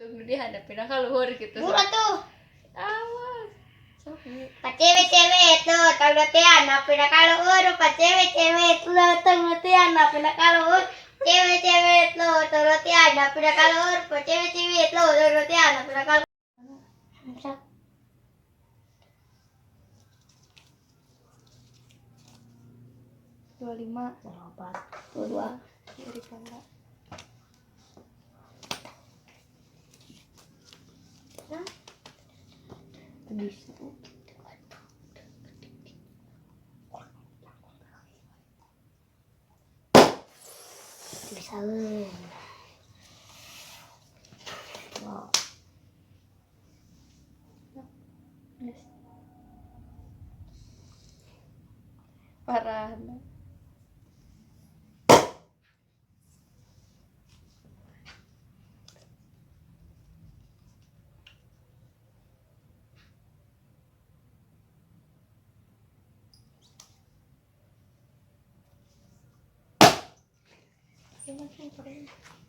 Tunggu dia hadapin luhur gitu. Murah tuh. Awas. Pak cewek-cewek tuh, tanggapian napin luhur, Pak cewek-cewek tuh, tanggapian napin luhur. Cewek-cewek tuh, tanggapian napin luhur, Pak cewek-cewek tuh, tanggapian napin luhur. 25, 22. dari kala. Bisa. Bisa. Wow. Yes. Parah. Gimana sih?